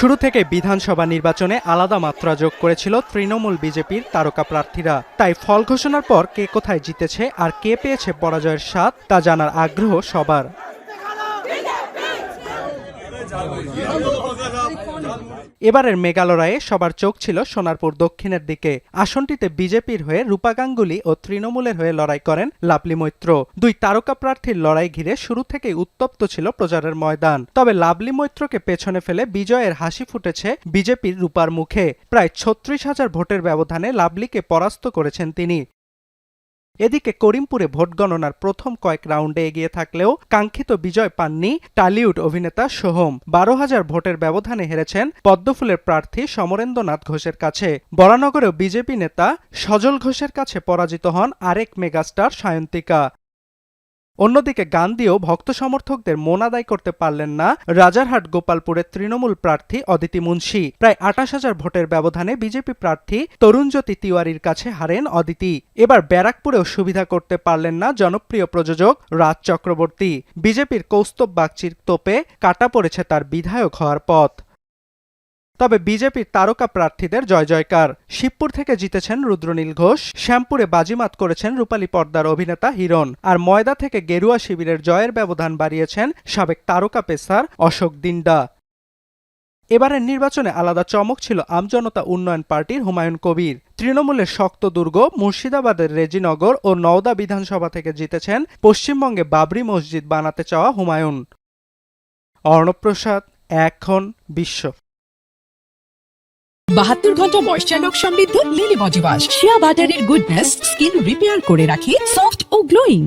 শুরু থেকে বিধানসভা নির্বাচনে আলাদা মাত্রা যোগ করেছিল তৃণমূল বিজেপির তারকা প্রার্থীরা। তাই ফল ঘোষণার পর কে কোথায় জিতেছে আর কে পেয়েছে পরাজয়ের স্বাদ তা জানার আগ্রহ সবার। এবারের মেগা লড়াইয়ে সবার চোখ ছিল সোনারপুর দক্ষিণের দিকে। আসনটিতে বিজেপির হয়ে রূপা গাঙ্গুলি ও তৃণমূলের হয়ে লড়াই করেন লাভলি মৈত্র। দুই তারকা প্রার্থীর লড়াই ঘিরে শুরু থেকেই উত্তপ্ত ছিল প্রচারের ময়দান। তবে লাভলি মৈত্রকে পেছনে ফেলে বিজয়ের হাসি ফুটেছে বিজেপির রূপার মুখে। প্রায় ৩৬,০০০ ভোটের ব্যবধানে লাভলিকে পরাস্ত করেছেন তিনি। এদিকে করিমপুরে ভোট গণনার প্রথম কয়েক রাউন্ডে এগিয়ে থাকলেও কাঙ্ক্ষিত বিজয় পাননি টালিউড অভিনেতা সোহম। ১২,০০০ ভোটের ব্যবধানে হেরেছেন পদ্মফুলের প্রার্থী সমরেন্দ্রনাথ ঘোষের কাছে। বরানগরেও বিজেপি নেতা সজল ঘোষের কাছে পরাজিত হন আরেক মেগাস্টার সায়ন্তিকা। অন্যদিকে গান দিয়েও ভক্ত সমর্থকদের মন আদায় করতে পারলেন না রাজারহাট গোপালপুরের তৃণমূল প্রার্থী অদিতি মুন্সি। প্রায় ২৮,০০০ ভোটের ব্যবধানে বিজেপি প্রার্থী তরুণজ্যোতি তিওয়ারির কাছে হারেন অদিতি। এবার ব্যারাকপুরেও সুবিধা করতে পারলেন না জনপ্রিয় প্রযোজক রাজ চক্রবর্তী। বিজেপির কৌস্তব বাগচির তোপে কাটা পড়েছে তার বিধায়ক হওয়ার পথ। তবে বিজেপির তারকা প্রার্থীদের জয় জয়কার। শিবপুর থেকে জিতেছেন রুদ্রনীল ঘোষ, শ্যামপুরে বাজিমাত করেছেন রূপালী পর্দার অভিনেতা হিরণ, আর ময়দা থেকে গেরুয়া শিবিরের জয়ের ব্যবধান বাড়িয়েছেন সাবেক তারকা পেসার অশোক দিন্ডা। এবারের নির্বাচনে আলাদা চমক ছিল আমজনতা উন্নয়ন পার্টির হুমায়ুন কবির। তৃণমূলের শক্ত দুর্গ মুর্শিদাবাদের রেজিনগর ও নওদা বিধানসভা থেকে জিতেছেন পশ্চিমবঙ্গে বাবরি মসজিদ বানাতে চাওয়া হুমায়ুন। অর্ণব প্রসাদ, এখন বিশ্ব। ৭২ ঘন্টা ময়েশ্চার লক সমৃদ্ধ লিলি বডি ওয়াশ। শিয়া বাটারের গুডনেস স্কিন রিপেয়ার করে রাখে সফট ও গ্লোয়িং।